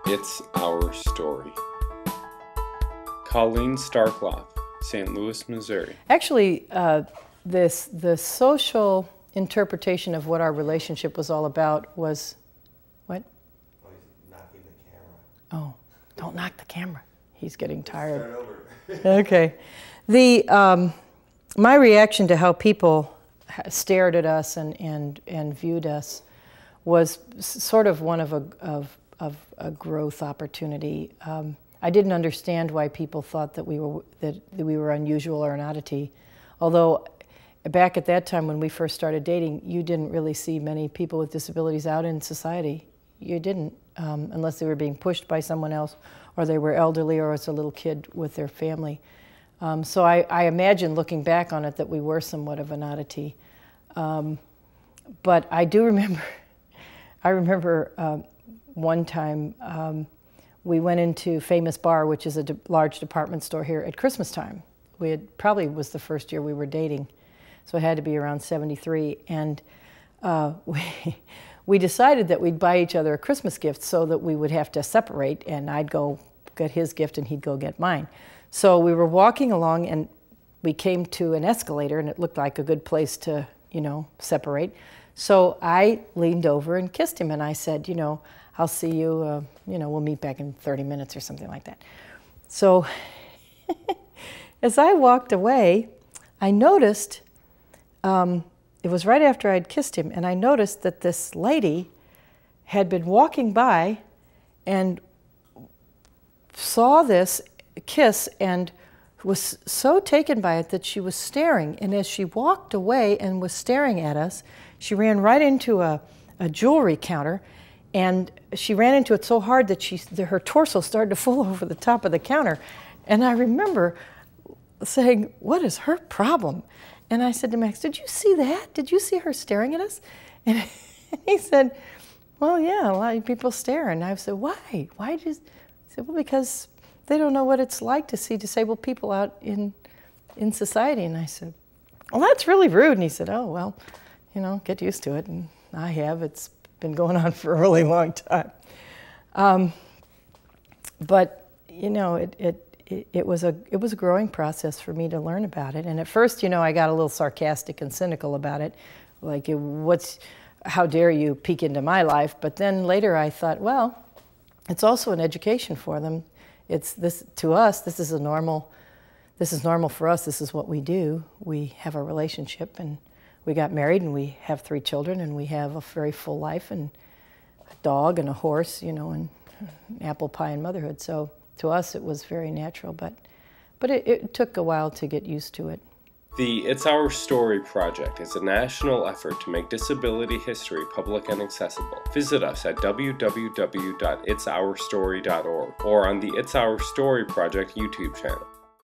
It's Our Story. Colleen Starkloff, St. Louis, Missouri. Actually, the social interpretation of what our relationship was all about was, what? Oh, he's knocking the camera. Oh, don't knock the camera. He's getting tired. Start over. Okay. My reaction to how people stared at us and viewed us was sort of one of a growth opportunity. I didn't understand why people thought that we were unusual or an oddity, although back at that time when we first started dating, you didn't really see many people with disabilities out in society. You didn't, unless they were being pushed by someone else, or they were elderly, or as a little kid with their family. So I imagine, looking back on it, that we were somewhat of an oddity. But I do remember, one time we went into Famous Bar, which is a large department store here, at Christmas time. Probably was the first year we were dating, so it had to be around '73. And we decided that we'd buy each other a Christmas gift so that we would have to separate, and I'd go get his gift and he'd go get mine. So we were walking along and we came to an escalator, and it looked like a good place to, separate. So I leaned over and kissed him, and I said, I'll see you, we'll meet back in 30 minutes or something like that. So as I walked away, I noticed, it was right after I'd kissed him, and I noticed that this lady had been walking by and saw this kiss and was so taken by it that she was staring. And as she walked away and was staring at us, she ran right into a jewelry counter, and she ran into it so hard that her torso started to fall over the top of the counter. And I remember saying, "What is her problem?" And I said to Max, "Did you see that? Did you see her staring at us?" And he said, "Well, yeah, a lot of people stare." And I said, "Why? Why did you?" He said, "Well, because they don't know what it's like to see disabled people out in society." And I said, "Well, that's really rude." And he said, "Oh, well, get used to it." And I have. It's been going on for a really long time. But it was a growing process for me to learn about it. And at first, I got a little sarcastic and cynical about it, like, how dare you peek into my life? But then later I thought, well, it's also an education for them. To us, this is normal for us. This is what we do. We have a relationship, and we got married, and we have 3 children, and we have a very full life, and a dog and a horse, and apple pie and motherhood. So to us, it was very natural, but it took a while to get used to it. The It's Our Story project is a national effort to make disability history public and accessible. Visit us at www.itsourstory.org or on the It's Our Story project YouTube channel.